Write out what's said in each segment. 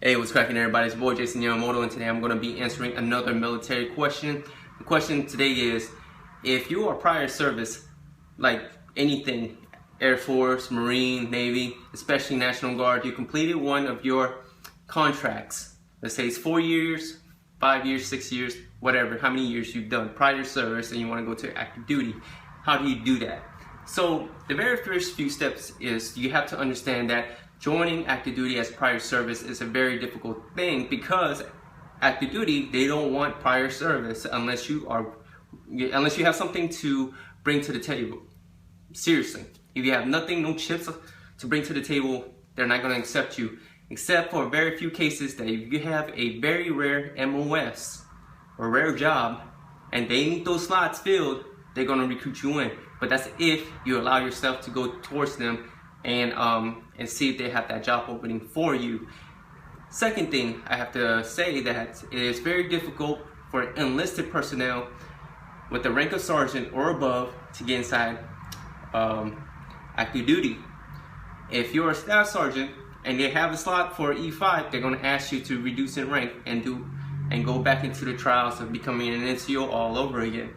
Hey, what's cracking, everybody? It's your boy Jason Yamamoto, and today I'm going to be answering another military question. The question today is, if you are prior service, like anything, Air Force, Marine, Navy, especially National Guard, you completed one of your contracts. Let's say it's 4 years, 5 years, 6 years, whatever, how many years you've done prior service, and you want to go to active duty. How do you do that? So the very first few steps is you have to understand that joining active duty as prior service is a very difficult thing, because active duty, they don't want prior service unless you have something to bring to the table. Seriously, if you have nothing, no chips to bring to the table, they're not going to accept you, except for very few cases that if you have a very rare MOS or rare job and they need those slots filled, they're going to recruit you in. But that's if you allow yourself to go towards them and see if they have that job opening for you. Second thing I have to say, that it is very difficult for enlisted personnel with the rank of sergeant or above to get inside active duty. If you're a staff sergeant and they have a slot for E5, they're going to ask you to reduce in rank and go back into the trials of becoming an NCO all over again.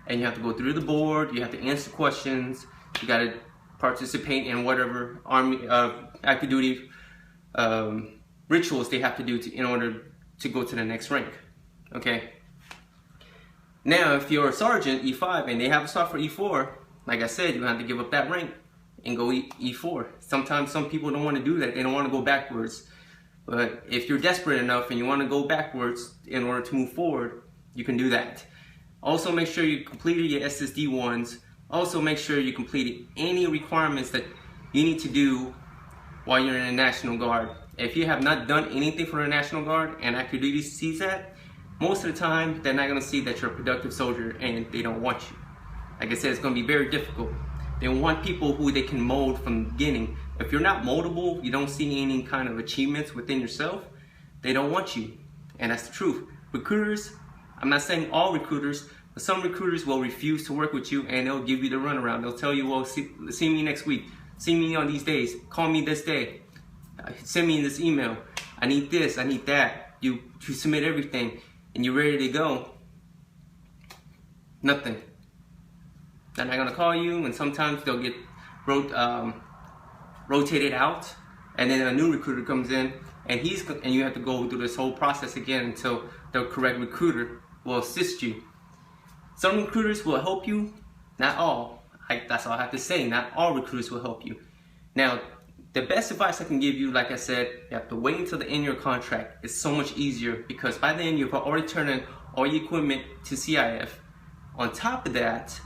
And you have to go through the board, you have to answer questions, you got to participate in whatever Army active duty rituals they have to do in order to go to the next rank. Okay. Now, if you're a sergeant E5 and they have a slot for E4, like I said, you have to give up that rank and go E4. Sometimes some people don't want to do that; they don't want to go backwards. But if you're desperate enough and you want to go backwards in order to move forward, you can do that. Also, make sure you completed your SSD ones. Also, make sure you completed any requirements that you need to do while you're in the National Guard. If you have not done anything for the National Guard and active duty sees that, most of the time they're not going to see that you're a productive soldier and they don't want you. Like I said, it's going to be very difficult. They want people who they can mold from the beginning. If you're not moldable, you don't see any kind of achievements within yourself, they don't want you. And that's the truth. Recruiters, I'm not saying all recruiters, but some recruiters will refuse to work with you and they'll give you the runaround. They'll tell you, well, see me next week. See me on these days. Call me this day. Send me this email. I need this, I need that. You submit everything and you're ready to go. Nothing. They're not going to call you, and sometimes they'll get rotated out, and then a new recruiter comes in and you have to go through this whole process again until the correct recruiter will assist you. Some recruiters will help you, not all. That's all I have to say. Not all recruiters will help you. Now, the best advice I can give you, like I said, you have to wait until the end of your contract. It's so much easier because by then you've already turned in all your equipment to CIF. On top of that,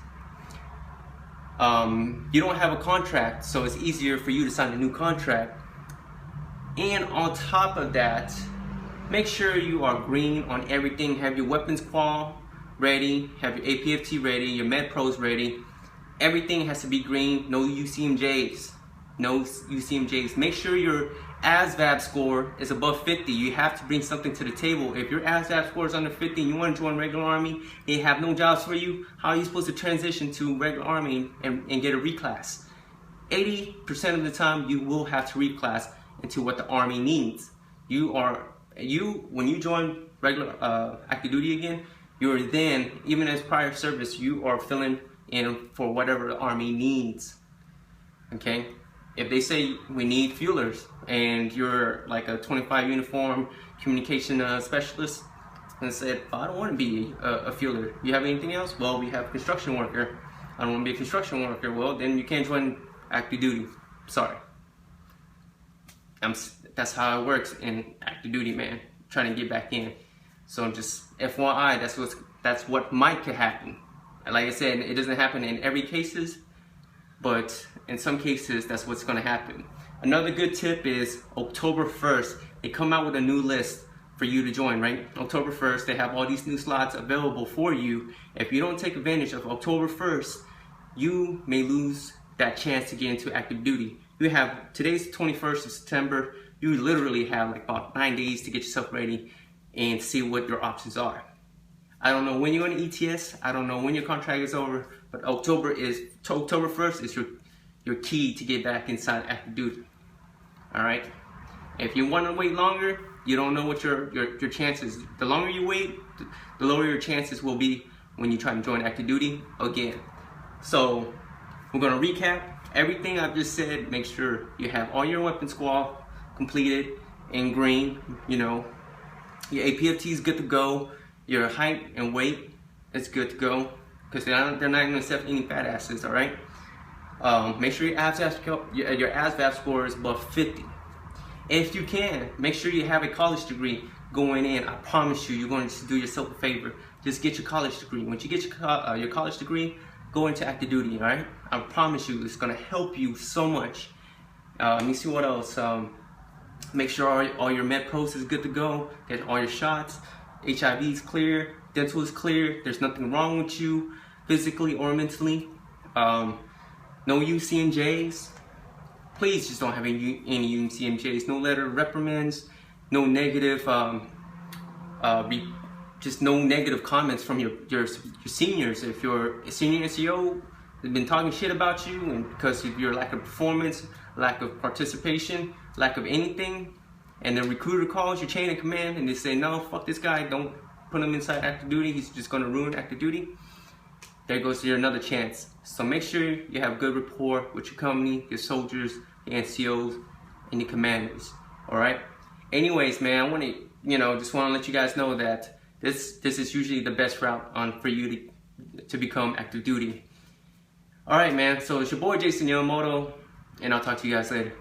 you don't have a contract, so it's easier for you to sign a new contract. And on top of that, make sure you are green on everything. Have your weapons qual ready, have your APFT ready, your med pros ready. Everything has to be green. No UCMJs. No UCMJs. Make sure your ASVAB score is above 50. You have to bring something to the table. If your ASVAB score is under 50 and you want to join regular Army, they have no jobs for you, how are you supposed to transition to regular Army and get a reclass? 80% of the time you will have to reclass into what the Army needs. When you join regular active duty again, you're then, even as prior service, you are filling in for whatever the Army needs. Okay? If they say we need fuelers and you're like a 25 uniform communication specialist and said, oh, I don't want to be a fueler. You have anything else? Well, we have construction worker. I don't want to be a construction worker. Well, then you can't join active duty. Sorry. That's how it works in active duty, man. Trying to get back in. So just FYI, that's what might could happen. Like I said, it doesn't happen in every cases, but in some cases, that's what's going to happen. Another good tip is October 1st, they come out with a new list for you to join, right? October 1st, they have all these new slots available for you. If you don't take advantage of October 1st, you may lose that chance to get into active duty. Today's 21st of September, you literally have like about 9 days to get yourself ready and see what your options are. I don't know when you're on ETS, I don't know when your contract is over, but October 1st is your key to get back inside active duty. Alright? If you want to wait longer, You don't know what your chances. The longer you wait, the lower your chances will be when you try to join active duty again. So we're gonna recap everything I've just said. Make sure you have all your weapon squad completed in green. You know, your APFT is good to go. Your height and weight is good to go, because they're not gonna accept any fat asses. All right. Make sure your ASVAB score is above 50. If you can, make sure you have a college degree going in. I promise you, you're going to do yourself a favor. Just get your college degree. Once you get your college degree, go into active duty, all right? I promise you, it's going to help you so much. Let me see what else. Make sure all your med pros is good to go. Get all your shots. HIV is clear. Dental is clear. There's nothing wrong with you, physically or mentally. No UCMJs. Please just don't have any UCMJs. No letter of reprimands. No negative, just no negative comments from your seniors. If your senior NCO has been talking shit about you, and because of your lack of performance, lack of participation, lack of anything, and the recruiter calls your chain of command and they say, no, fuck this guy, don't put him inside active duty, he's just gonna ruin active duty. There goes your another chance. So make sure you have good rapport with your company, your soldiers, your NCOs, and your commanders. All right. Anyways, man, I want to, just want to let you guys know that this is usually the best route for you to become active duty. All right, man. So it's your boy Jason Yamamoto, and I'll talk to you guys later.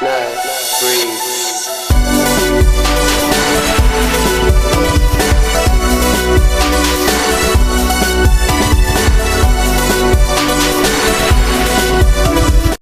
9, 3.